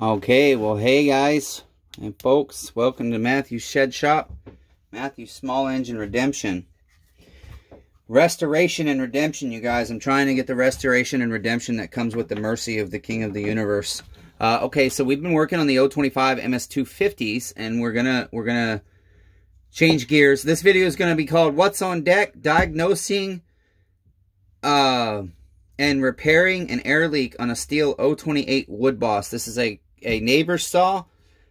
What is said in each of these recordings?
Okay, well, hey guys and folks, welcome to Matthew's Shed Shop. Matthew's Small Engine Redemption. Restoration and redemption, you guys. I'm trying to get the restoration and redemption that comes with the mercy of the King of the Universe. Okay, so we've been working on the 025 MS250s, and we're gonna change gears. This video is gonna be called "What's on Deck: Diagnosing and Repairing an Air Leak on a Stihl 028 Wood Boss." This is a neighbor's saw,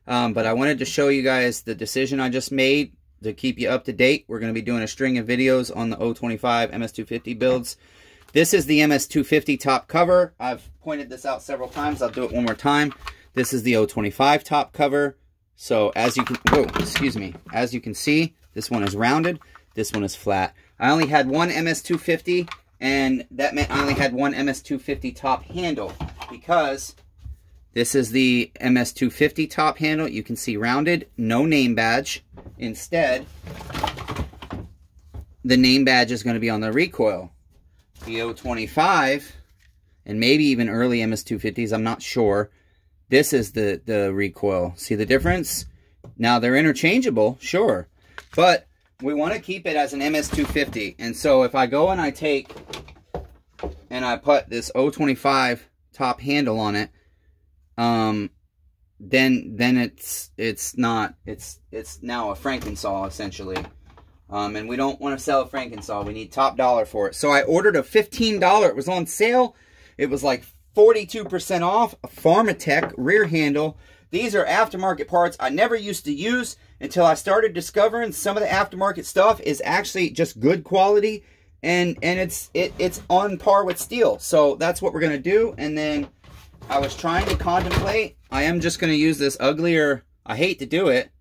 but I wanted to show you guys the decision I just made to keep you up to date. We're going to be doing a string of videos on the 025 MS250 builds. This is the MS250 top cover. I've pointed this out several times. I'll do it one more time. This is the 025 top cover. So as you can, as you can see, this one is rounded, this one is flat. I only had one MS250, and that meant I only had one MS250 top handle, because this is the MS250 top handle. You can see rounded, no name badge. Instead, the name badge is going to be on the recoil. The 025, and maybe even early MS250s, I'm not sure. This is the recoil. See the difference? Now, they're interchangeable, sure. But we want to keep it as an MS250. And so if I go and I take and I put this 025 top handle on it, then it's now a Frankensaw essentially, and we don't want to sell a Frankensaw. We need top dollar for it. So I ordered a $15. It was on sale. It was like 42% off. A Pharmatech rear handle. These are aftermarket parts I never used to use until I started discovering some of the aftermarket stuff is actually just good quality, and it's on par with Stihl. So that's what we're gonna do. And then I was trying to contemplate, I am just going to use this uglier, I hate to do it,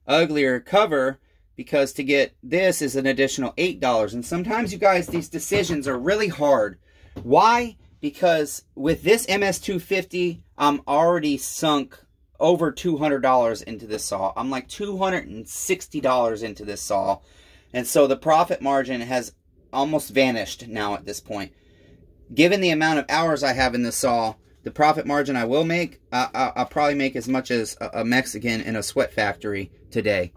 uglier cover, because to get this is an additional $8. And sometimes, you guys, these decisions are really hard. Why? Because with this MS250, I'm already sunk over $200 into this saw. I'm like $260 into this saw. And so the profit margin has almost vanished now at this point. Given the amount of hours I have in this saw, the profit margin I will make, I'll probably make as much as a Mexican in a sweat factory today.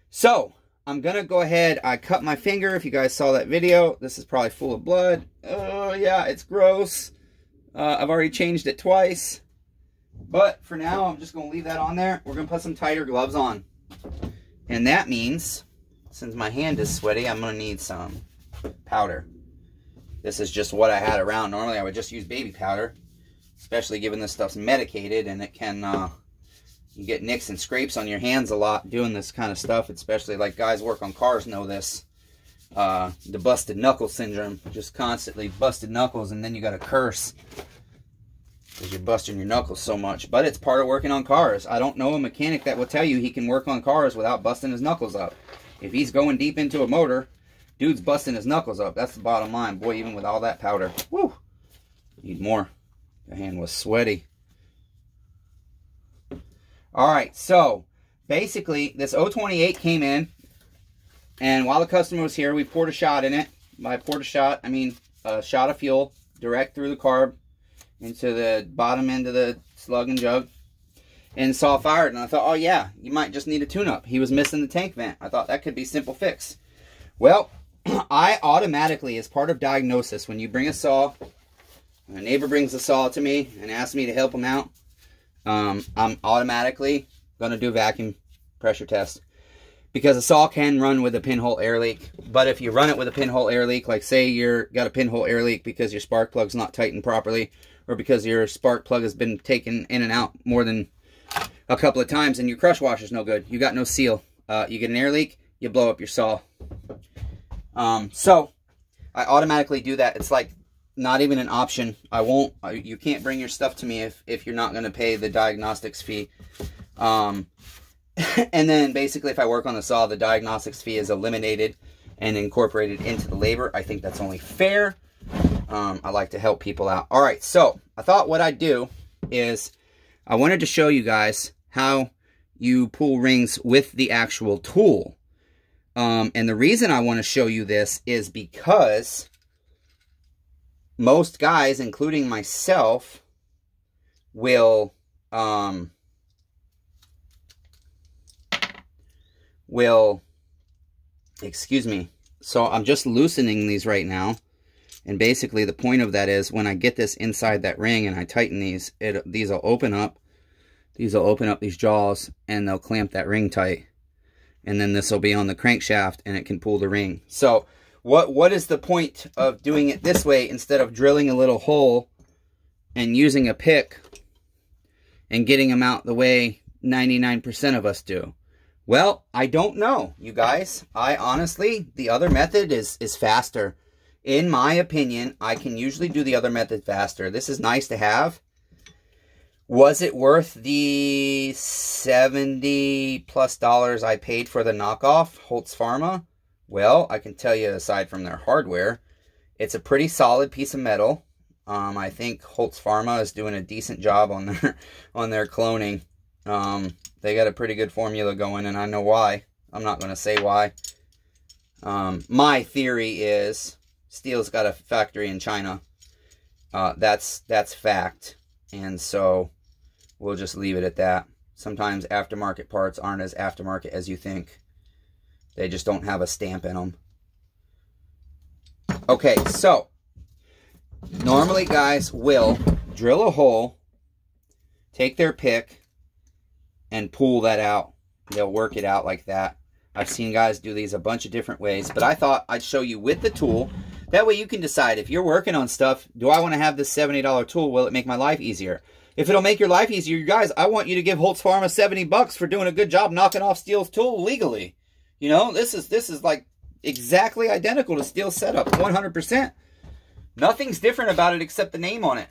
So, I'm going to go ahead. I cut my finger. If you guys saw that video, this is probably full of blood. Oh, yeah, it's gross. I've already changed it twice. But for now, I'm just going to leave that on there. We're going to put some tighter gloves on. And that means, since my hand is sweaty, I'm going to need some powder. This is just what I had around. Normally, I would just use baby powder, especially given this stuff's medicated, and it can, you get nicks and scrapes on your hands a lot doing this kind of stuff, especially like guys work on cars know this. The busted knuckle syndrome, just constantly busted knuckles, and then you got to curse because you're busting your knuckles so much. But it's part of working on cars. I don't know a mechanic that will tell you he can work on cars without busting his knuckles up. If he's going deep into a motor, dude's busting his knuckles up. That's the bottom line. Boy, even with all that powder. Woo! Need more. The hand was sweaty. Alright, so basically this 028 came in, and while the customer was here, we poured a shot in it. By poured a shot, I mean a shot of fuel direct through the carb into the bottom end of the slug and jug, and saw fired. And I thought, oh yeah, you might just need a tune-up. He was missing the tank vent. I thought that could be a simple fix. Well, I automatically, as part of diagnosis, when you bring a saw, a neighbor brings a saw to me and asks me to help him out, I'm automatically going to do a vacuum pressure test. Because a saw can run with a pinhole air leak. But if you run it with a pinhole air leak, like say you've got a pinhole air leak because your spark plug's not tightened properly, or because your spark plug has been taken in and out more than a couple of times and your crush washer's no good, you got no seal, you get an air leak, you blow up your saw. So I automatically do that. It's like not even an option. You can't bring your stuff to me if you're not going to pay the diagnostics fee. And then basically if I work on the saw, the diagnostics fee is eliminated and incorporated into the labor. I think that's only fair. I like to help people out. All right. So I thought what I'd do is I wanted to show you guys how you pull rings with the actual tool. And the reason I want to show you this is because most guys, including myself, will excuse me. So I'm just loosening these right now. And basically the point of that is when I get this inside that ring and I tighten these, these will open up. These will open up these jaws and they'll clamp that ring tight. And then this will be on the crankshaft and it can pull the ring. So what is the point of doing it this way instead of drilling a little hole and using a pick and getting them out the way 99% of us do? Well, I don't know, you guys. I honestly, the other method is faster. In my opinion, I can usually do the other method faster. This is nice to have. Was it worth the $70+ I paid for the knockoff holzforma? Well, I can tell you, aside from their hardware, it's a pretty solid piece of metal. I think holzforma is doing a decent job on their cloning. They got a pretty good formula going, and I know why. I'm not going to say why. My theory is Stihl's got a factory in China. That's fact. And so we'll just leave it at that. Sometimes aftermarket parts aren't as aftermarket as you think. They just don't have a stamp in them. Okay, so normally guys will drill a hole, take their pick, and pull that out. They'll work it out like that. I've seen guys do these a bunch of different ways, but I thought I'd show you with the tool. That way you can decide if you're working on stuff, do I want to have this $70 tool? Will it make my life easier? If it'll make your life easier, you guys, I want you to give holzforma $70 for doing a good job knocking off Stihl's tool legally. You know, this is like exactly identical to Stihl's setup, 100%. Nothing's different about it except the name on it.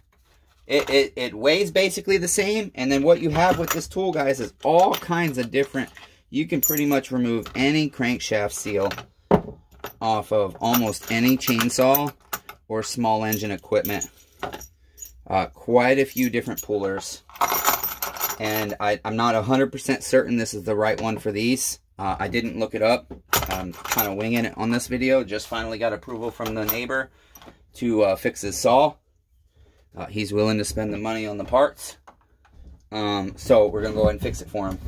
It weighs basically the same, and then what you have with this tool, guys, is all kinds of different. You can pretty much remove any crankshaft seal off of almost any chainsaw or small engine equipment. Quite a few different pullers, and I'm not 100% certain this is the right one for these. I didn't look it up. I'm kind of winging it on this video. Just finally got approval from the neighbor to fix his saw. He's willing to spend the money on the parts. So we're going to go ahead and fix it for him.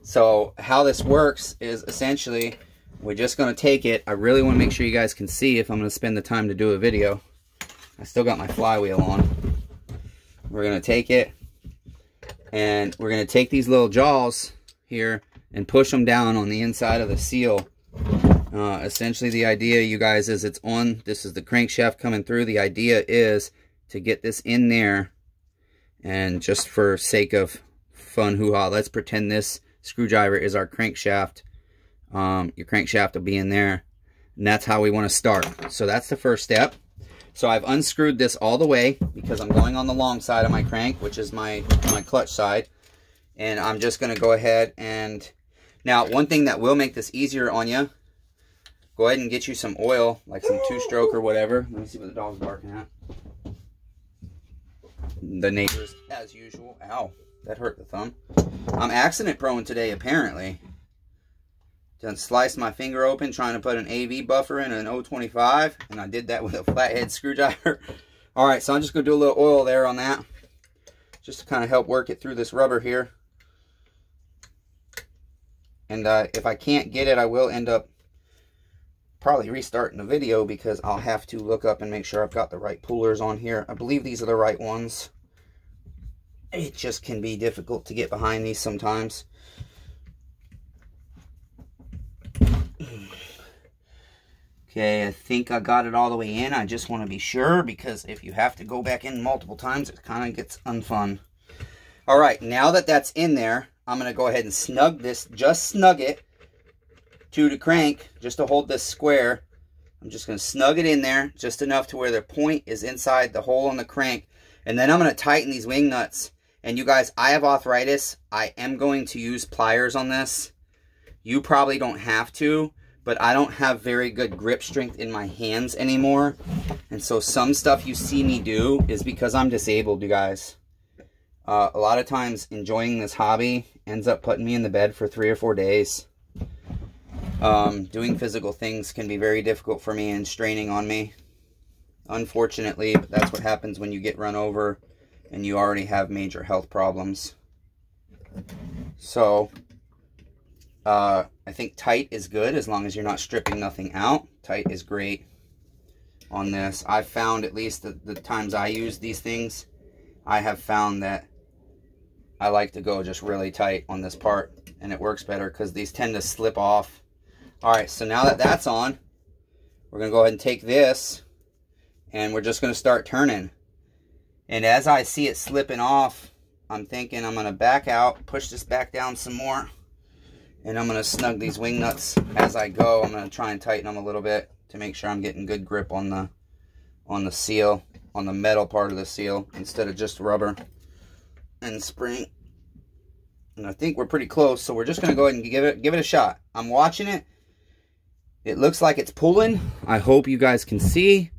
So how this works is essentially we're just going to take it. I really want to make sure you guys can see if I'm going to spend the time to do a video. I still got my flywheel on. We're going to take it and we're going to take these little jaws here and push them down on the inside of the seal. Essentially the idea, you guys, is it's on. This is the crankshaft coming through. The idea is to get this in there, and just for sake of fun hoo-ha, let's pretend this screwdriver is our crankshaft. Your crankshaft will be in there, and that's how we want to start. So that's the first step. So I've unscrewed this all the way because I'm going on the long side of my crank, which is my clutch side, and I'm just going to go ahead and now one thing that will make this easier on you, go ahead and get you some oil, like some 2-stroke or whatever. Let me see what the dog's barking at. The neighbors, as usual. Ow, that hurt the thumb. I'm accident prone today, apparently. Done sliced my finger open trying to put an AV buffer in an 025, and I did that with a flathead screwdriver. Alright, so I'm just going to do a little oil there on that, just to kind of help work it through this rubber here. And if I can't get it, I will end up probably restarting the video because I'll have to look up and make sure I've got the right pullers on here. I believe these are the right ones. It just can be difficult to get behind these sometimes. Okay, I think I got it all the way in. I just want to be sure because if you have to go back in multiple times, it kind of gets unfun. All right, now that that's in there, I'm going to go ahead and snug this, just snug it to the crank, just to hold this square. I'm just going to snug it in there, just enough to where the point is inside the hole on the crank. And then I'm going to tighten these wing nuts. And you guys, I have arthritis. I am going to use pliers on this. You probably don't have to, but I don't have very good grip strength in my hands anymore. And so some stuff you see me do is because I'm disabled, you guys. A lot of times enjoying this hobby ends up putting me in the bed for 3 or 4 days. Doing physical things can be very difficult for me and straining on me. Unfortunately, but that's what happens when you get run over and you already have major health problems. So I think tight is good as long as you're not stripping nothing out. Tight is great on this. I've found, at least the times I use these things, I have found that I like to go just really tight on this part, and it works better because these tend to slip off. All right, so now that that's on, we're going to go ahead and take this, and we're just going to start turning. And as I see it slipping off, I'm thinking I'm going to back out, push this back down some more, and I'm going to snug these wing nuts as I go. I'm going to try and tighten them a little bit to make sure I'm getting good grip on the seal, on the metal part of the seal, instead of just rubber and spring. And I think we're pretty close, so we're just going to go ahead and give it a shot. I'm watching it. It looks like it's pulling. I hope you guys can see.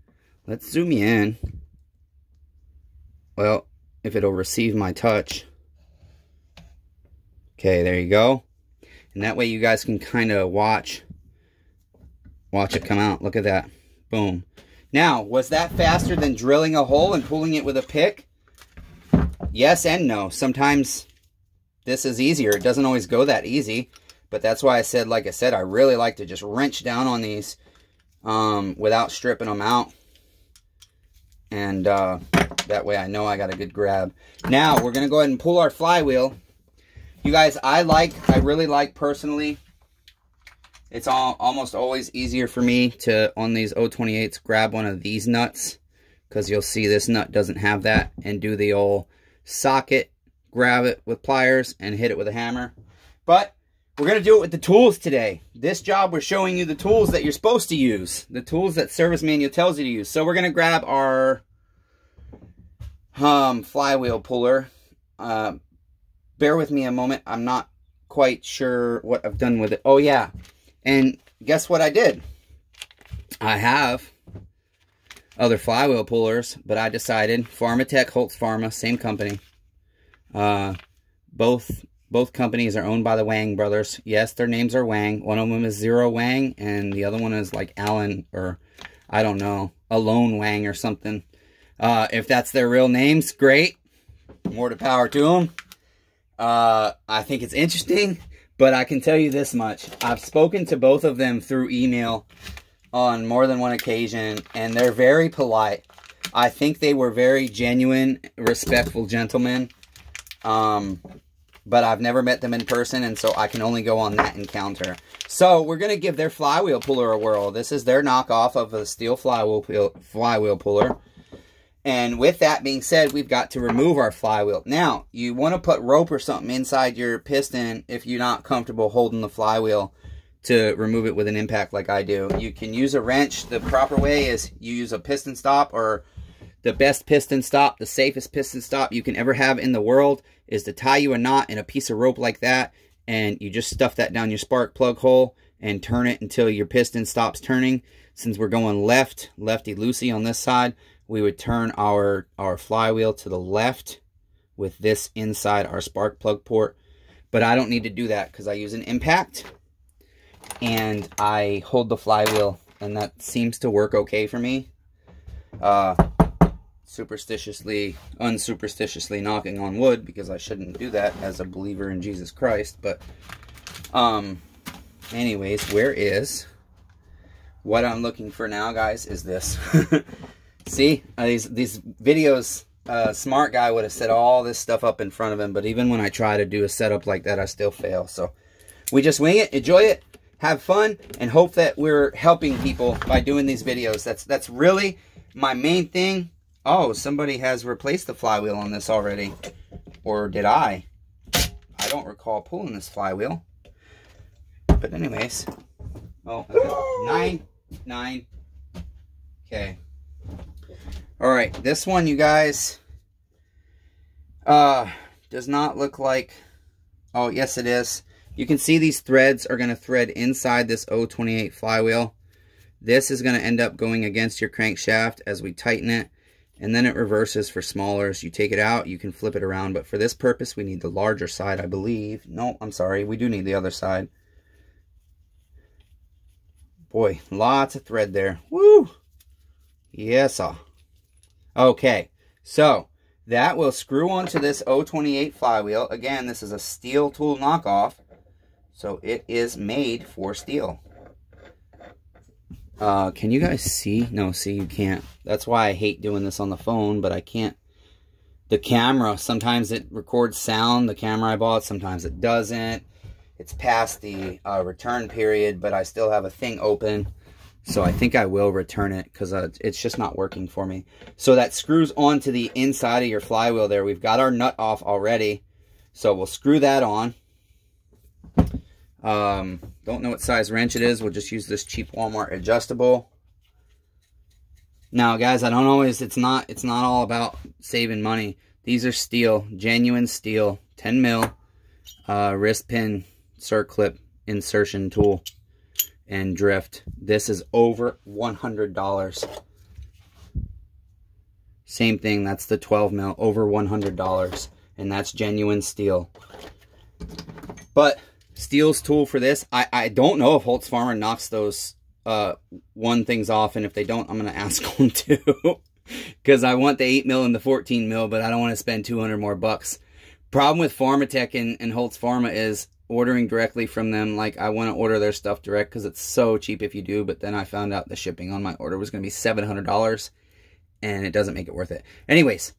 Let's zoom you in. Well, if it'll receive my touch. Okay, there you go. And that way you guys can kind of watch it come out. Look at that. Boom. Now, was that faster than drilling a hole and pulling it with a pick? Yes and no. Sometimes this is easier. It doesn't always go that easy. But that's why I said, like I said, I really like to just wrench down on these without stripping them out. And that way I know I got a good grab. Now, we're going to go ahead and pull our flywheel. You guys, I really like personally, it's almost always easier for me to, on these 028s, grab one of these nuts. Because you'll see this nut doesn't have that. And do the old socket, grab it with pliers, and hit it with a hammer. But we're going to do it with the tools today. This job, we're showing you the tools that you're supposed to use. The tools that service manual tells you to use. So we're going to grab our flywheel puller. Bear with me a moment. I'm not quite sure what I've done with it. Oh, yeah. And guess what I did? I have other flywheel pullers, but I decided, Pharmatech, holzforma, same company. Both companies are owned by the Wang brothers. Yes, their names are Wang. One of them is Zero Wang, and the other one is like Allen, or I don't know, Alone Wang or something. If that's their real names, great. More to power to them. I think it's interesting, but I can tell you this much. I've spoken to both of them through email on more than one occasion, and they're very polite. I think they were very genuine, respectful gentlemen. But I've never met them in person, and so I can only go on that encounter. So we're going to give their flywheel puller a whirl. This is their knockoff of a steel flywheel puller. And with that being said, we've got to remove our flywheel. Now, you want to put rope or something inside your piston if you're not comfortable holding the flywheel to remove it with an impact like I do. You can use a wrench. The proper way is you use a piston stop, or the best piston stop, the safest piston stop you can ever have in the world is to tie you a knot in a piece of rope like that, and you just stuff that down your spark plug hole and turn it until your piston stops turning. Since we're going lefty-loosey on this side, we would turn our flywheel to the left with this inside our spark plug port. But I don't need to do that because I use an impact and I hold the flywheel, and that seems to work okay for me. Unsuperstitiously knocking on wood, because I shouldn't do that as a believer in Jesus Christ. But anyways, what I'm looking for now, guys, is this. See, these videos, smart guy would have set all this stuff up in front of him, but even when I try to do a setup like that, I still fail. So we just wing it, enjoy it, have fun, and hope that we're helping people by doing these videos. That's really my main thing. Oh, somebody has replaced the flywheel on this already. Or did I? I don't recall pulling this flywheel. But anyways. Oh, okay. 9. Okay. Alright, this one, you guys, does not look like... Oh, yes it is. You can see these threads are going to thread inside this 028 flywheel. This is going to end up going against your crankshaft as we tighten it. And then it reverses for smallers. You take it out, you can flip it around. But for this purpose, we need the larger side, I believe. No, I'm sorry. We do need the other side. Boy, lots of thread there. Woo! Yes, sir. Okay, so that will screw onto this 028 flywheel. Again, this is a steel tool knockoff, so it is made for steel. Can you guys see? No, see, you can't. That's why I hate doing this on the phone, but I can't. The camera, sometimes it records sound, the camera I bought, sometimes it doesn't. It's past the return period, but I still have a thing open. So I think I will return it because it's just not working for me. So that screws onto the inside of your flywheel there. We've got our nut off already. So we'll screw that on. Don't know what size wrench it is. We'll just use this cheap Walmart adjustable. Now, guys, I don't always, it's not all about saving money. These are steel, genuine steel, 10 mil, wrist pin, circlip insertion tool, and drift. This is over $100. Same thing, that's the 12 mil, over $100, and that's genuine steel. But steel's tool for this, I don't know if holzforma knocks those one things off, and if they don't, I'm gonna ask them to, because I want the 8 mil and the 14 mil, but I don't want to spend 200 more bucks. Problem with Pharmatech and holzforma is ordering directly from them. Like, I want to order their stuff direct because it's so cheap if you do, but then I found out the shipping on my order was going to be $700, and it doesn't make it worth it. Anyways,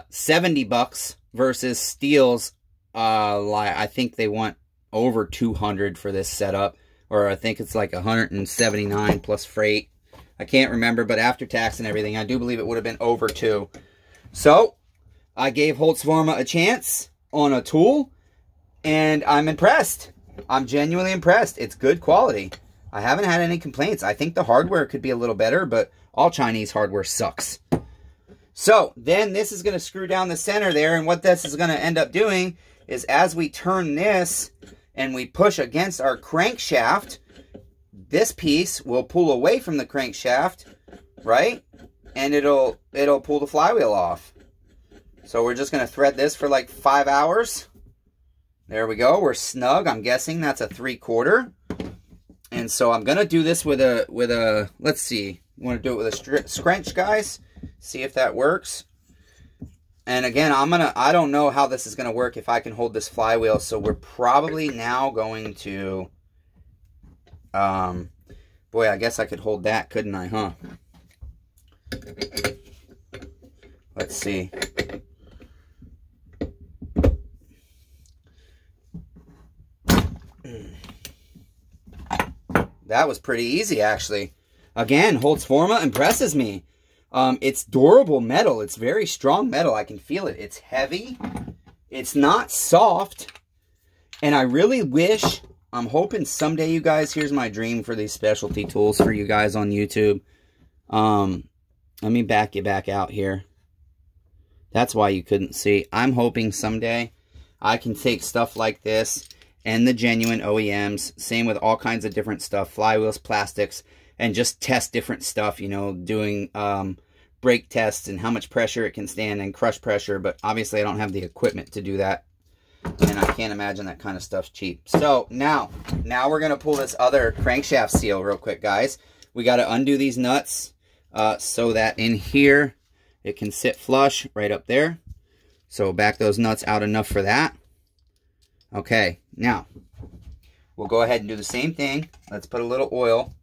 70 bucks versus Steel's, I think they want over 200 for this setup, or I think it's like 179 plus freight. I can't remember, but after tax and everything, I do believe it would have been over 2. So I gave holzforma a chance on a tool, and I'm impressed. I'm genuinely impressed. It's good quality. I haven't had any complaints. I think the hardware could be a little better, but all Chinese hardware sucks. So then this is going to screw down the center there, and what this is going to end up doing is as we turn this and we push against our crankshaft, this piece will pull away from the crankshaft, right? And it'll pull the flywheel off. So we're just going to thread this for like 5 hours. There we go. We're snug. I'm guessing that's a 3/4. And so I'm going to do this with a, let's see. You want to do it with a scrunch, guys? See if that works. And again, I don't know how this is going to work if I can hold this flywheel. So we're probably now going to, boy, I guess I could hold that, couldn't I, huh? Let's see. That was pretty easy, actually. Again, holzforma impresses me. It's durable metal. It's very strong metal. I can feel it. It's heavy. It's not soft. And I really wish, I'm hoping someday, you guys, here's my dream for these specialty tools for you guys on YouTube. Let me back you back out here. That's why you couldn't see. I'm hoping someday I can take stuff like this and the genuine OEMs, same with all kinds of different stuff, flywheels, plastics, and just test different stuff, you know, doing brake tests and how much pressure it can stand and crush pressure, but obviously I don't have the equipment to do that, and I can't imagine that kind of stuff's cheap. So now we're going to pull this other crankshaft seal real quick, guys. We got to undo these nuts so that in here it can sit flush right up there. So back those nuts out enough for that. Okay, now we'll go ahead and do the same thing. Let's put a little oil.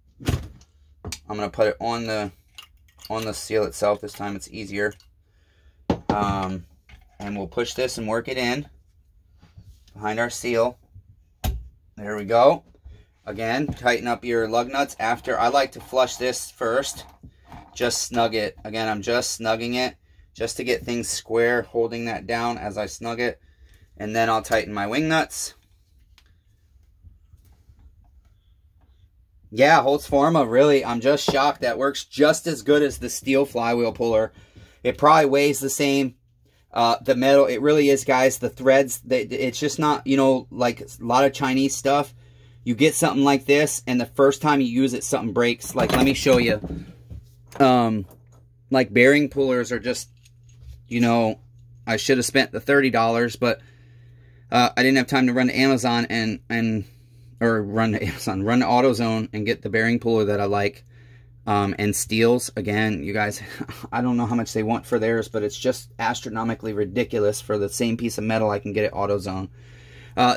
I'm going to put it on the seal itself. This time it's easier. And we'll push this and work it in behind our seal. There we go. Again, tighten up your lug nuts after. I like to flush this first. Just snug it. Again, I'm just snugging it just to get things square, holding that down as I snug it. And then I'll tighten my wing nuts. Yeah, holzforma, really, I'm just shocked. That works just as good as the steel flywheel puller. It probably weighs the same. The metal, it really is, guys. The threads, it's just not, you know, like a lot of Chinese stuff. You get something like this, and the first time you use it, something breaks. Like, let me show you. Like, bearing pullers are just, you know, I should have spent the $30, but I didn't have time to run to Amazon run to AutoZone and get the bearing puller that I like. And steels, again, you guys, I don't know how much they want for theirs, but it's just astronomically ridiculous for the same piece of metal I can get at AutoZone.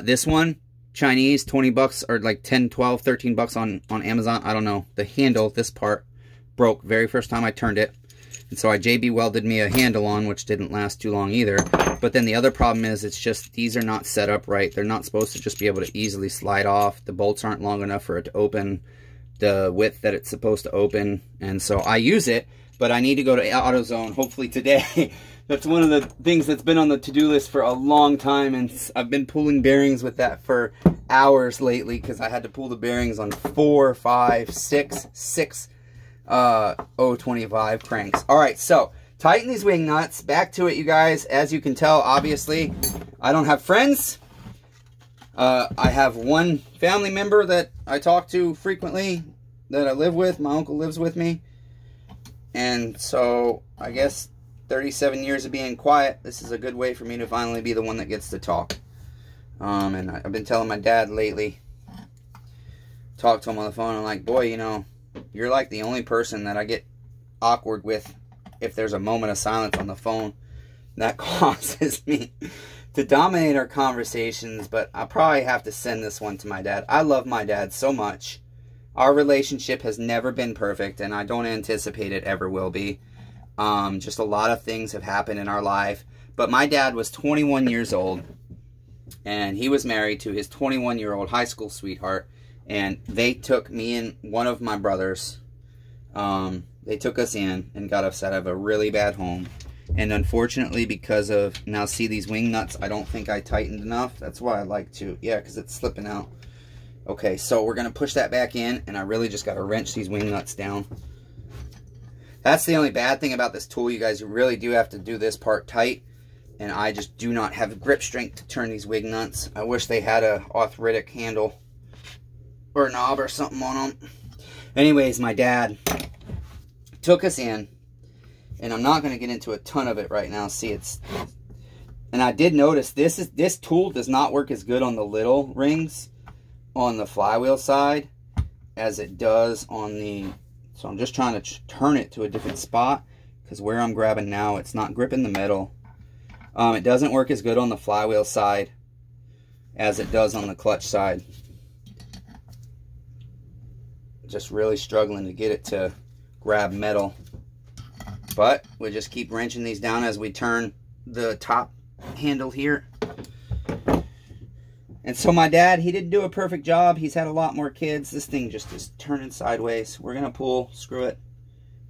This one, Chinese, 20 bucks, or like 10, 12, 13 bucks on Amazon. I don't know. The handle, this part, broke very first time I turned it. And so I JB welded me a handle on, which didn't last too long either. But then the other problem is, it's just, these are not set up right. They're not supposed to just be able to easily slide off. The bolts aren't long enough for it to open the width that it's supposed to open. And so I use it, but I need to go to AutoZone hopefully today. That's one of the things that's been on the to-do list for a long time, and I've been pulling bearings with that for hours lately, because I had to pull the bearings on 4, 5, 6 025 cranks. All right, so tighten these wing nuts. Back to it, you guys. As you can tell, obviously, I don't have friends. I have one family member that I talk to frequently, that I live with. My uncle lives with me. And so, I guess 37 years of being quiet, this is a good way for me to finally be the one that gets to talk. And I've been telling my dad lately, talk to him on the phone, I'm like, boy, you know, you're like the only person that I get awkward with if there's a moment of silence on the phone. That causes me to dominate our conversations, but I probably have to send this one to my dad. I love my dad so much. Our relationship has never been perfect, and I don't anticipate it ever will be. Just a lot of things have happened in our life. But my dad was 21 years old, and he was married to his 21-year-old high school sweetheart. And they took me and one of my brothers, they took us in and got us out of a really bad home. And unfortunately, because of, now see these wing nuts, I don't think I tightened enough. That's why I like to, yeah, because it's slipping out. Okay, so we're going to push that back in, and I really just got to wrench these wing nuts down. That's the only bad thing about this tool, you guys. You really do have to do this part tight, and I just do not have grip strength to turn these wing nuts. I wish they had a arthritic handle or a knob or something on them. Anyways, my dad took us in, and I'm not going to get into a ton of it right now. See, it's, and I did notice this tool does not work as good on the little rings on the flywheel side as it does on the, so I'm just trying to turn it to a different spot, because where I'm grabbing now, it's not gripping the metal. It doesn't work as good on the flywheel side as it does on the clutch side. Just really struggling to get it to grab metal. But we just keep wrenching these down as we turn the top handle here. And so my dad, he didn't do a perfect job. He's had a lot more kids. This thing just is turning sideways. We're going to pull, screw it.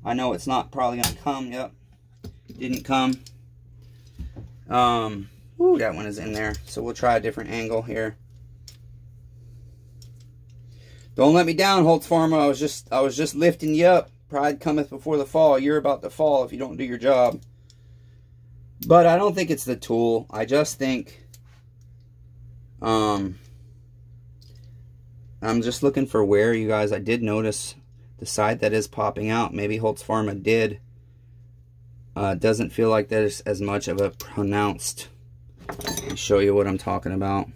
I know it's not probably going to come. Yep. Didn't come. Ooh, that one is in there. So we'll try a different angle here. Don't let me down, holzforma. I was just lifting you up. Pride cometh before the fall. You're about to fall if you don't do your job. But I don't think it's the tool. I just think I'm just looking for wear, you guys. I did notice the side that is popping out. Maybe holzforma did. Doesn't feel like there's as much of a pronounced. Let me show you what I'm talking about.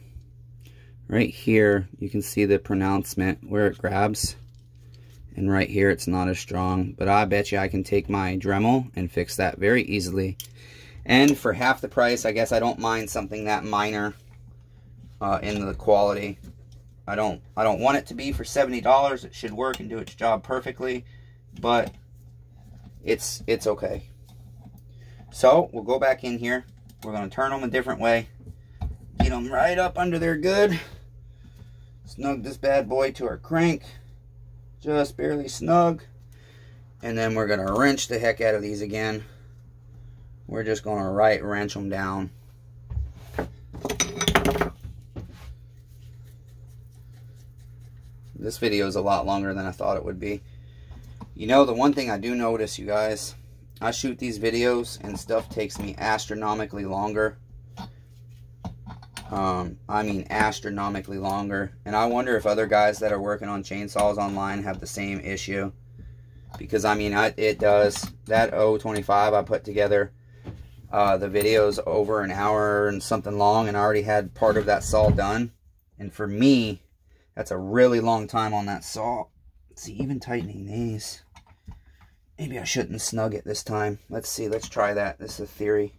Right here, you can see the pronouncement where it grabs. And right here, it's not as strong. But I bet you I can take my Dremel and fix that very easily. And for half the price, I guess I don't mind something that minor in the quality. I don't want it to be for $70. It should work and do its job perfectly. But it's okay. So, we'll go back in here. We're going to turn them a different way. Get them right up under there good. Snug this bad boy to our crank. Just barely snug. And then we're going to wrench the heck out of these again. We're just going to right wrench them down. This video is a lot longer than I thought it would be. You know, the one thing I do notice, you guys, I shoot these videos and stuff takes me astronomically longer. I mean astronomically longer. And I wonder if other guys that are working on chainsaws online have the same issue. Because, I mean, it does. That 025 I put together, the video's over an hour and something long, and I already had part of that saw done. And for me, that's a really long time on that saw. See, even tightening these, Maybe I shouldn't snug it this time. Let's see. Let's try that. This is a theory.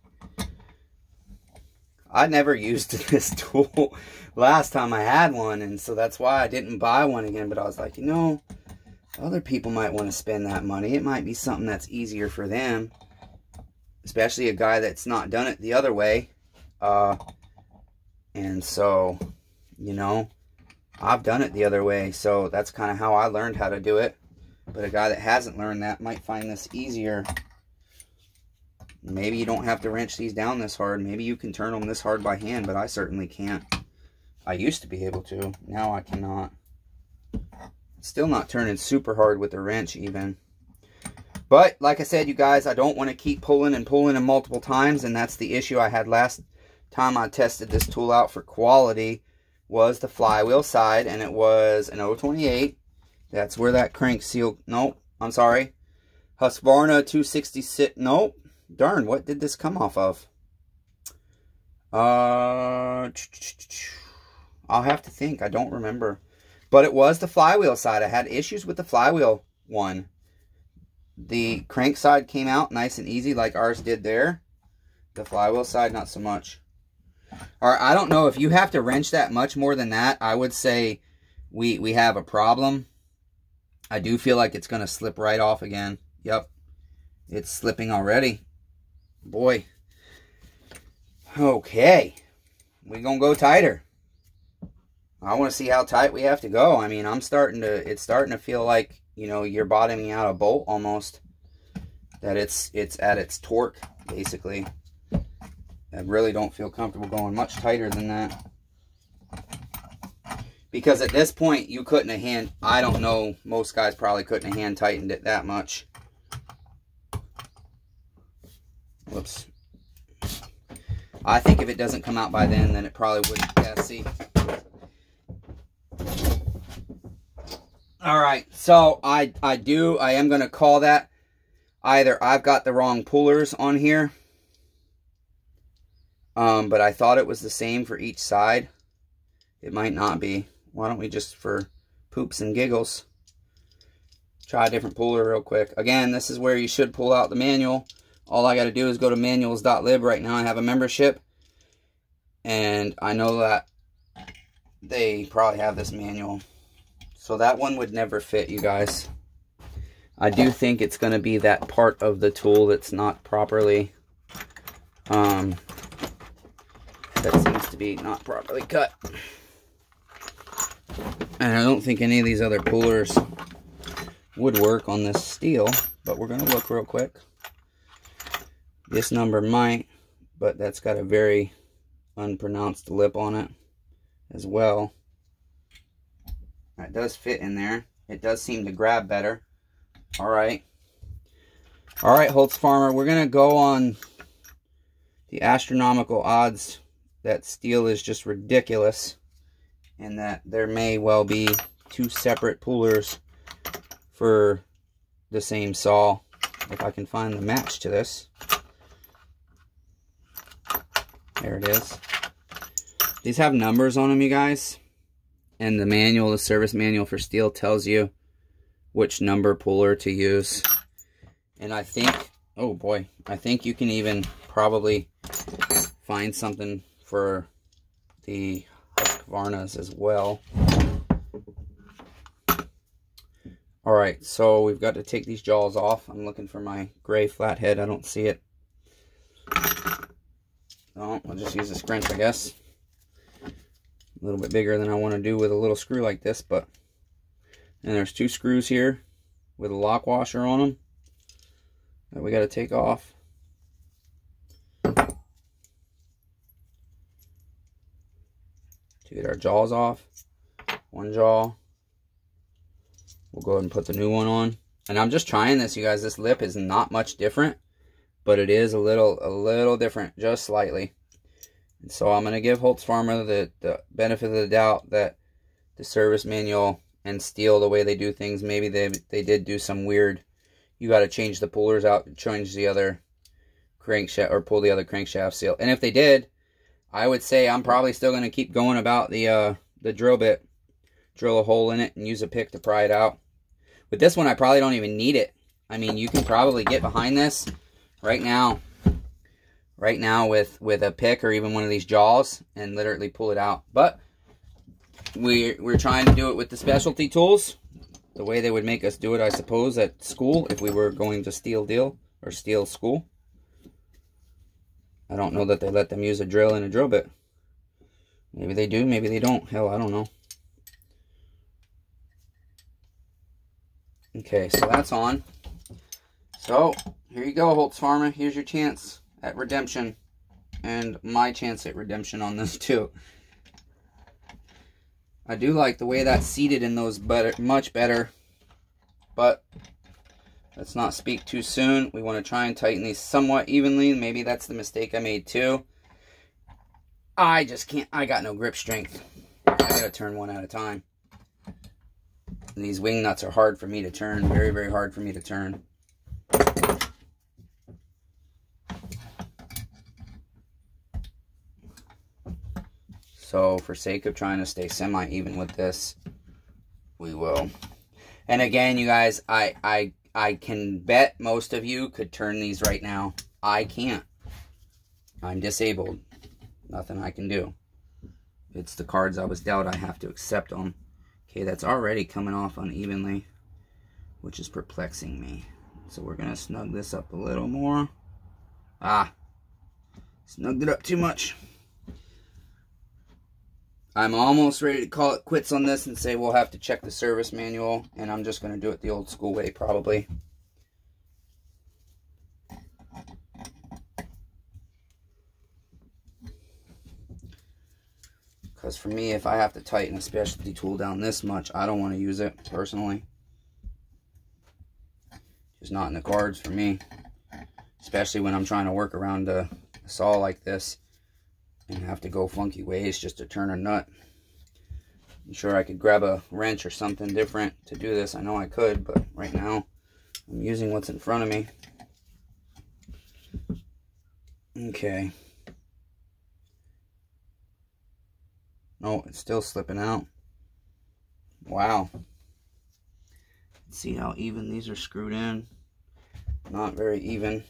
I never used this tool last time I had one, and so that's why I didn't buy one again. But I was like, you know, other people might want to spend that money. It might be something that's easier for them, especially a guy that's not done it the other way. And so, you know, I've done it the other way, so that's kind of how I learned how to do it. But a guy that hasn't learned that might find this easier. Maybe you don't have to wrench these down this hard. Maybe you can turn them this hard by hand, but I certainly can't. I used to be able to. Now I cannot. Still not turning super hard with the wrench even. But, like I said, you guys, I don't want to keep pulling and pulling them multiple times, and that's the issue I had last time I tested this tool out for quality, was the flywheel side, and it was an 028. That's where that crank seal, nope, I'm sorry. Husqvarna 266, nope. Darn, what did this come off of? I'll have to think. I don't remember. But it was the flywheel side. I had issues with the flywheel one. The crank side came out nice and easy like ours did there. The flywheel side, not so much. Or I don't know if you have to wrench that much more than that. I would say we have a problem. I do feel like it's going to slip right off again. Yep. It's slipping already. Boy. Okay. We're going to go tighter. I want to see how tight we have to go. I mean, it's starting to feel like, you know, you're bottoming out a bolt almost. That it's at its torque, basically. I really don't feel comfortable going much tighter than that. Because at this point, you couldn't have hand... I don't know, most guys probably couldn't have hand tightened it that much. Whoops. I think if it doesn't come out by then it probably wouldn't. Yeah, see. Alright, so I am going to call that either I've got the wrong pullers on here. But I thought it was the same for each side. It might not be. Why don't we just, for poops and giggles, try a different puller real quick. Again, this is where you should pull out the manual. All I got to do is go to manuals.lib. Right now I have a membership. And I know that they probably have this manual. So that one would never fit, you guys. I do think it's going to be that part of the tool that's not properly... that seems to be not properly cut. And I don't think any of these other pullers would work on this steel, but we're going to look real quick. This number might, but that's got a very unpronounced lip on it as well. It does fit in there. It does seem to grab better. Alright. Alright, holzforma, we're going to go on the astronomical odds that steel is just ridiculous, and that there may well be two separate pullers for the same saw, if I can find the match to this. There it is. These have numbers on them, you guys, and the manual, the service manual for steel, tells you which number puller to use. And I think, oh boy, I think you can even probably find something for the Husqvarnas as well. Alright, so we've got to take these jaws off. I'm looking for my gray flathead. I don't see it. Oh, I'll just use a scrunch, I guess. A little bit bigger than I want to do with a little screw like this, but... And there's two screws here with a lock washer on them that we got to take off. To get our jaws off. One jaw. We'll go ahead and put the new one on. And I'm just trying this, you guys. This lip is not much different, but it is a little different, just slightly. And so I'm going to give holzforma the benefit of the doubt that the service manual and steel, the way they do things, maybe they did do some weird, you got to change the pullers out and change the other crankshaft, or pull the other crankshaft seal. And if they did, I would say I'm probably still going to keep going about the drill bit. Drill a hole in it and use a pick to pry it out. With this one, I probably don't even need it. I mean, you can probably get behind this right now with a pick or even one of these jaws and literally pull it out. But we're trying to do it with the specialty tools, the way they would make us do it, I suppose, at school if we were going to steel deal or steel school. I don't know that they let them use a drill and a drill bit. Maybe they do, maybe they don't. Hell, I don't know. Okay, so that's on. So, here you go, holzforma. Here's your chance at redemption. And my chance at redemption on this, too. I do like the way that's seated in those much better. But, let's not speak too soon. We want to try and tighten these somewhat evenly. Maybe that's the mistake I made, too. I just can't. I got no grip strength. I gotta turn one at a time. And these wing nuts are hard for me to turn. Very, very hard for me to turn. So, for sake of trying to stay semi-even with this, we will. And again, you guys, I can bet most of you could turn these right now. I can't. I'm disabled. Nothing I can do. It's the cards I was dealt. I have to accept them. Okay, that's already coming off unevenly, which is perplexing me. So we're going to snug this up a little more. Snugged it up too much. I'm almost ready to call it quits on this and say we'll have to check the service manual, and I'm just going to do it the old school way probably. Because for me, if I have to tighten a specialty tool down this much, I don't want to use it, personally. Just not in the cards for me. Especially when I'm trying to work around a saw like this and have to go funky ways just to turn a nut. I'm sure I could grab a wrench or something different to do this. I know I could, but right now I'm using what's in front of me. Okay. Oh, it's still slipping out. Wow. See how even these are screwed in? Not very even.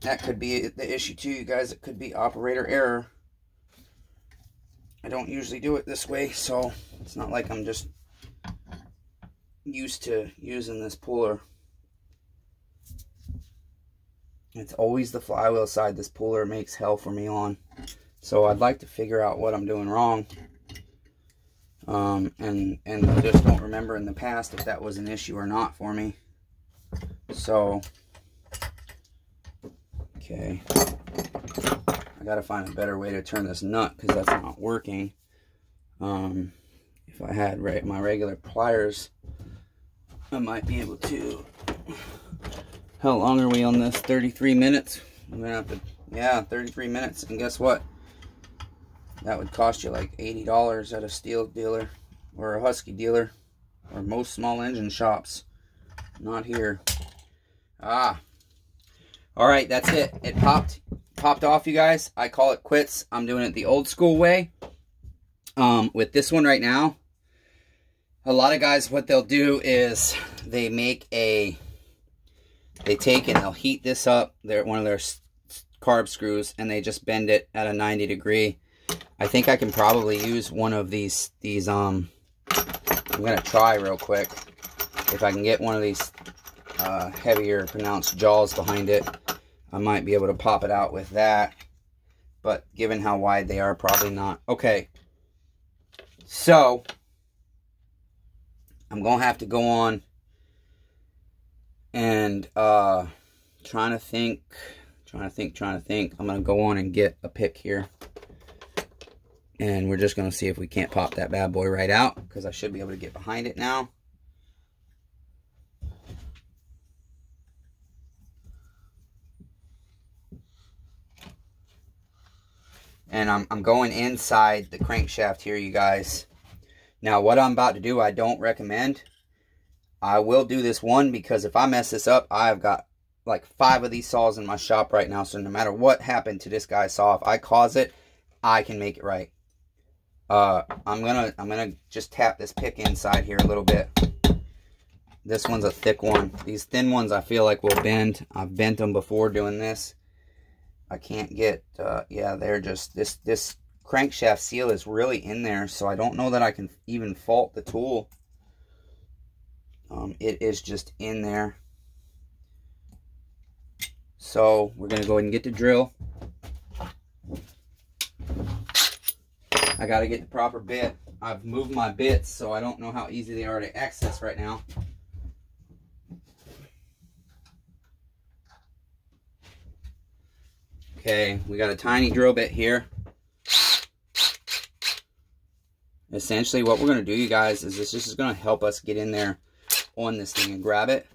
That could be the issue too, you guys. It could be operator error. I don't usually do it this way, so it's not like I'm just used to using this puller. It's always the flywheel side this puller makes hell for me on. So I'd like to figure out what I'm doing wrong. And I just don't remember in the past if that was an issue or not for me. So, okay. I gotta find a better way to turn this nut because that's not working. If I had my regular pliers, I might be able to. How long are we on this? 33 minutes? I'm gonna have to, yeah, 33 minutes. And guess what? That would cost you like $80 at a steel dealer or a Husky dealer or most small engine shops. Not here. All right, that's it. It popped off, you guys. I call it quits. I'm doing it the old school way. With this one right now, a lot of guys, what they'll do is they take and they'll heat this up. They're one of their carb screws, and they just bend it at a 90 degree. I think I can probably use one of these I'm going to try real quick if I can get one of these heavier pronounced jaws behind it. I might be able to pop it out with that, but given how wide they are, probably not. Okay, so I'm going to have to go on and trying to think. I'm going to go on and get a pick here. And we're just going to see if we can't pop that bad boy right out, because I should be able to get behind it now. And I'm going inside the crankshaft here, you guys. Now, what I'm about to do, I don't recommend. I will do this one, because if I mess this up, I've got like 5 of these saws in my shop right now. So no matter what happened to this guy's saw, if I cause it, I can make it right. I'm gonna just tap this pick inside here a little bit. This one's a thick one. These thin ones I feel like will bend. I've bent them before doing this. I can't get, yeah, they're just, this crankshaft seal is really in there, so I don't know that I can even fault the tool. It is just in there. So we're going to go ahead and get the drill. I got to get the proper bit. I've moved my bits, so I don't know how easy they are to access right now. Okay, we got a tiny drill bit here. Essentially what we're going to do, you guys, is this is going to help us get in there on this thing and grab it.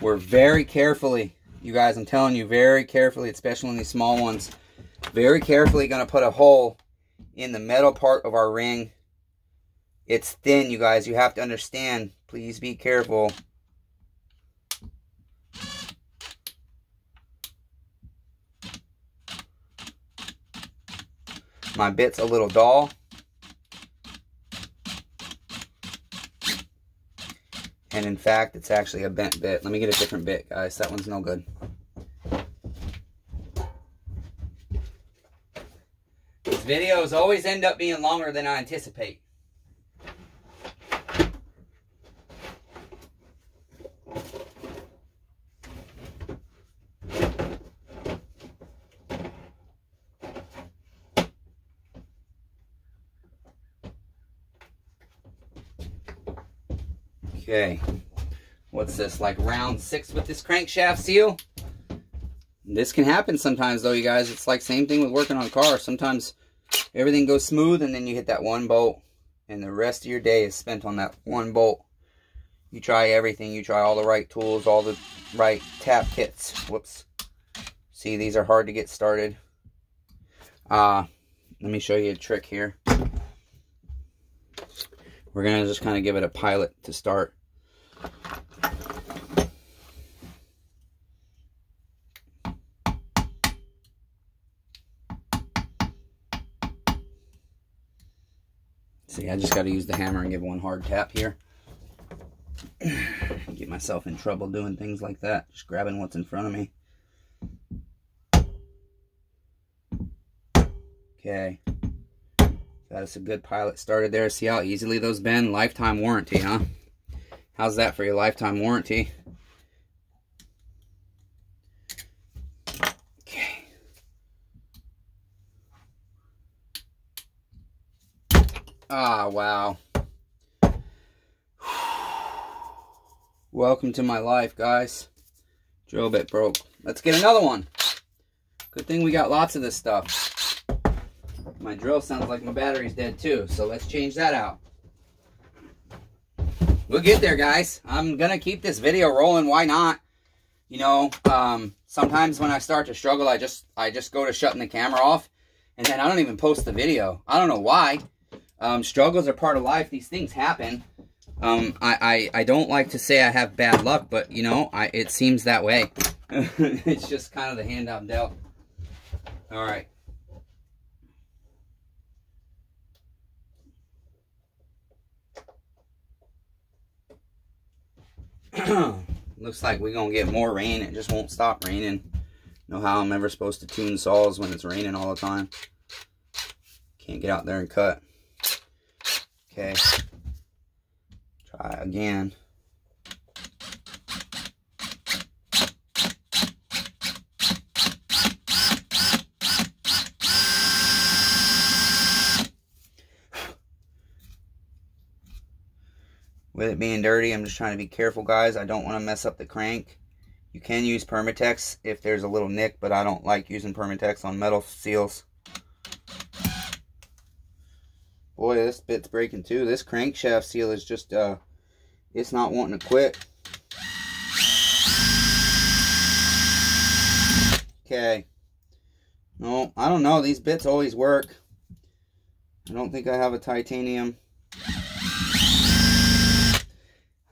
We're very carefully, you guys, I'm telling you, very carefully, especially in these small ones, very carefully going to put a hole in the metal part of our ring. It's thin, you guys. You have to understand. Please be careful. My bit's a little dull. And in fact, it's actually a bent bit. Let me get a different bit, guys. That one's no good. These videos always end up being longer than I anticipate. Okay, what's this, like round 6 with this crankshaft seal? This can happen sometimes though, you guys. It's like same thing with working on cars. Sometimes everything goes smooth and then you hit that one bolt and the rest of your day is spent on that one bolt. You try everything. You try all the right tools, all the right tap kits. Whoops. See, these are hard to get started. Let me show you a trick here. We're going to just kind of give it a pilot to start. See, I just got to use the hammer and give one hard tap here. Get myself in trouble doing things like that. Just grabbing what's in front of me. Okay. Got us a good pilot started there. See how easily those bend? Lifetime warranty, huh? How's that for your lifetime warranty? Okay. Ah, wow. Welcome to my life, guys. Drill bit broke. Let's get another one. Good thing we got lots of this stuff. My drill sounds like my battery's dead too, so let's change that out. We'll get there, guys. I'm gonna keep this video rolling. Why not? You know, sometimes when I start to struggle, I just go to shutting the camera off, and then I don't even post the video. I don't know why. Struggles are part of life. These things happen. I don't like to say I have bad luck, but you know, it seems that way. It's just kind of the hand I'm dealt. All right. Looks like we're gonna get more rain. It just won't stop raining. Know how I'm ever supposed to tune saws when it's raining all the time. Can't get out there and cut. Okay. Try again. With it being dirty, I'm just trying to be careful, guys. I don't want to mess up the crank. You can use Permatex if there's a little nick, but I don't like using Permatex on metal seals. Boy, this bit's breaking too. This crankshaft seal is just, it's not wanting to quit. Okay. No, I don't know. These bits always work. I don't think I have a titanium.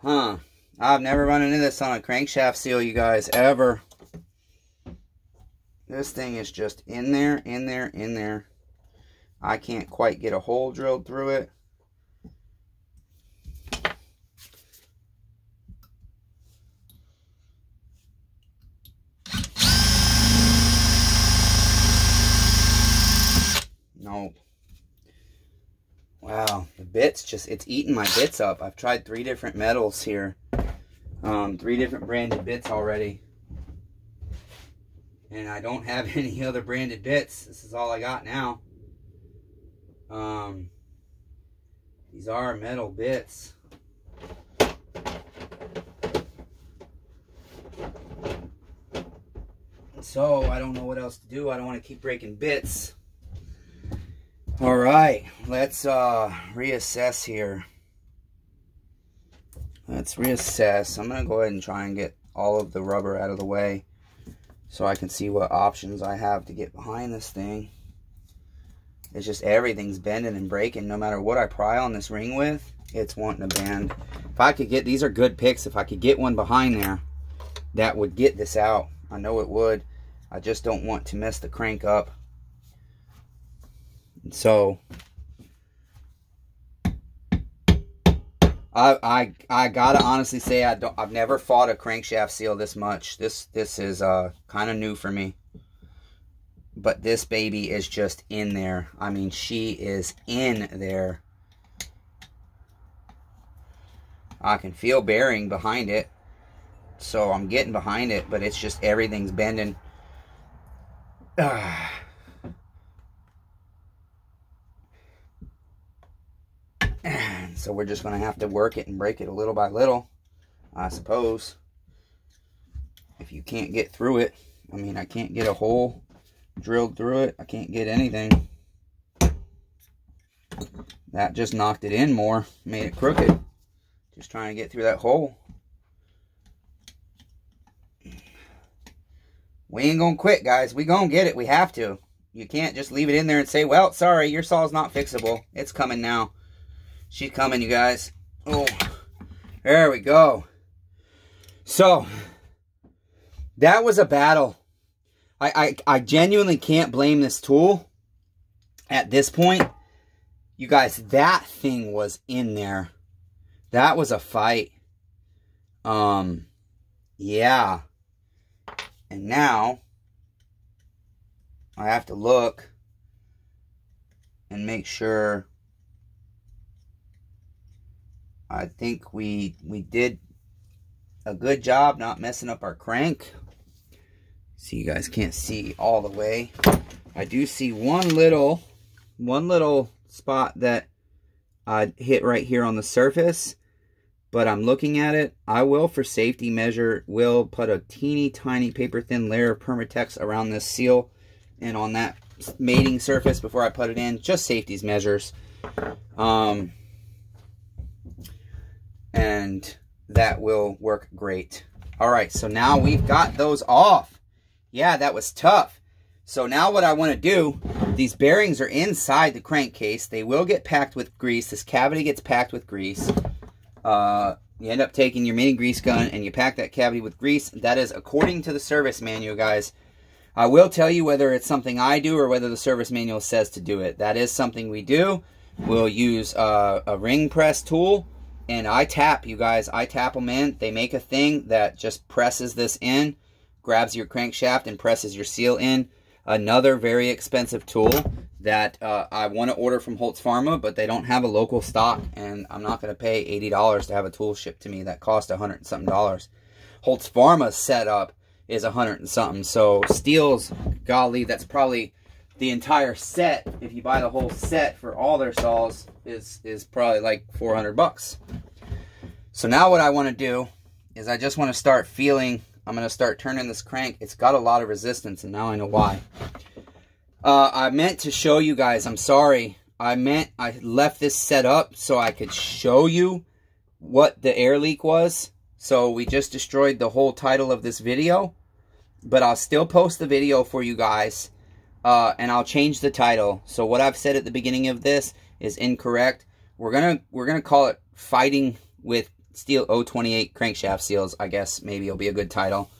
Huh. I've never run into this on a crankshaft seal, you guys, ever. This thing is just in there, in there, in there. I can't quite get a hole drilled through it. No. Wow, the bit's just, it's eating my bits up. I've tried 3 different metals here. 3 different branded bits already. And I don't have any other branded bits. This is all I got now. These are metal bits. So I don't know what else to do. I don't want to keep breaking bits. All right, let's reassess here. Let's reassess. I'm gonna go ahead and try and get all of the rubber out of the way so I can see what options I have to get behind this thing. It's just everything's bending and breaking. No matter what I pry on this ring with, it's wanting to bend. If I could get, these are good picks, if I could get one behind there, that would get this out. I know it would. I just don't want to mess the crank up. So I gotta honestly say I've never fought a crankshaft seal this much. This is kind of new for me. But this baby is just in there. I mean, she is in there. I can feel bearing behind it. So I'm getting behind it, but it's just everything's bending. So we're just going to have to work it and break it a little by little, I suppose. If you can't get through it, I mean, I can't get a hole drilled through it. I can't get anything. That just knocked it in more, made it crooked. Just trying to get through that hole. We ain't gonna quit, guys. We gonna get it. We have to. You can't just leave it in there and say, well, sorry, your saw's not fixable. It's coming now. She's coming, you guys. Oh, there we go. So, that was a battle. I genuinely can't blame this tool at this point. You guys, that thing was in there. That was a fight. Yeah. And now, I have to look and make sure. I think we did a good job not messing up our crank. See, you guys can't see all the way. I do see one little spot that I hit right here on the surface, but I'm looking at it. I will, for safety measure, will put a teeny tiny paper thin layer of Permatex around this seal and on that mating surface before I put it in. Just safety's measures. And that will work great. All right, so now we've got those off. Yeah, that was tough. So now what I want to do, these bearings are inside the crankcase. They will get packed with grease. This cavity gets packed with grease. You end up taking your mini grease gun and you pack that cavity with grease. That is according to the service manual, guys. I will tell you whether it's something I do or whether the service manual says to do it. That is something we do. We'll use a ring press tool. And I tap, you guys, I tap them in. They make a thing that just presses this in, grabs your crankshaft and presses your seal in. Another very expensive tool that I want to order from holzforma, but they don't have a local stock, and I'm not going to pay $80 to have a tool shipped to me that cost $100 and something. holzforma's setup is $100 and something. So STIHL's, golly, that's probably the entire set. If you buy the whole set for all their saws, is probably like 400 bucks. So now what I want to do is I just want to start feeling. I'm going to start turning this crank. It's got a lot of resistance, and now I know why. I meant to show you guys. I'm sorry. I left this set up so I could show you what the air leak was. So we just destroyed the whole title of this video. But I'll still post the video for you guys. And I'll change the title. So what I've said at the beginning of this is incorrect. We're gonna call it Fighting with STIHL 028 Crankshaft Seals. I guess maybe it'll be a good title.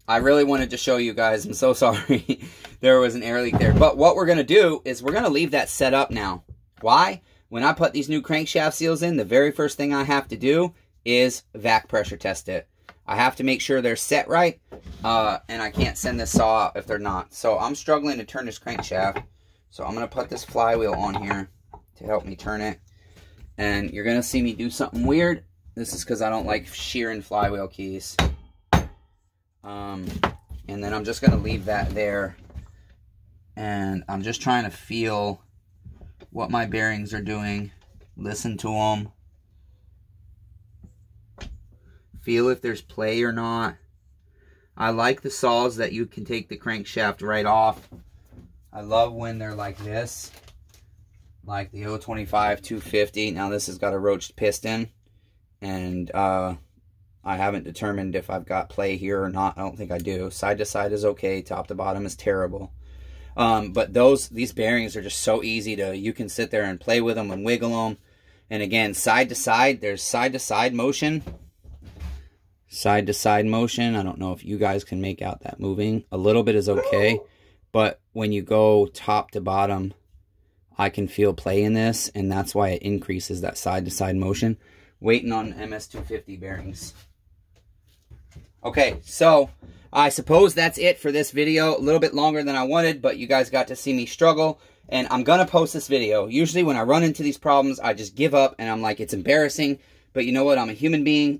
I really wanted to show you guys. I'm so sorry there was an air leak there. But what we're gonna do is we're gonna leave that set up now. Why? When I put these new crankshaft seals in, the very first thing I have to do is vac pressure test it. I have to make sure they're set right, and I can't send this saw out if they're not. So I'm struggling to turn this crankshaft. So I'm going to put this flywheel on here to help me turn it. And you're going to see me do something weird. This is because I don't like shearing flywheel keys. And then I'm just going to leave that there. And I'm just trying to feel what my bearings are doing. Listen to them. Feel if there's play or not. I like the saws that you can take the crankshaft right off. I love when they're like this. Like the 025 250. Now this has got a roached piston. And I haven't determined if I've got play here or not. I don't think I do. Side to side is okay. Top to bottom is terrible. But these bearings are just so easy to, you can sit there and play with them and wiggle them. And again, side to side, there's side to side motion. Side to side motion. I don't know if you guys can make out that moving. A little bit is okay. But when you go top to bottom, I can feel play in this. And that's why it increases that side to side motion. Waiting on MS250 bearings. Okay, so I suppose that's it for this video. A little bit longer than I wanted, but you guys got to see me struggle. And I'm going to post this video. Usually when I run into these problems, I just give up and I'm like, it's embarrassing. But you know what? I'm a human being.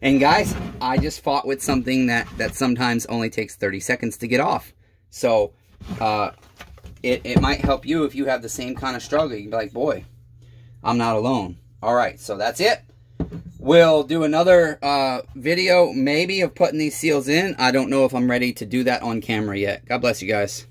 And guys, I just fought with something that sometimes only takes 30 seconds to get off. So it might help you if you have the same kind of struggle. You can be like, boy, I'm not alone. All right, so that's it. We'll do another video maybe of putting these seals in. I don't know if I'm ready to do that on camera yet. God bless you guys.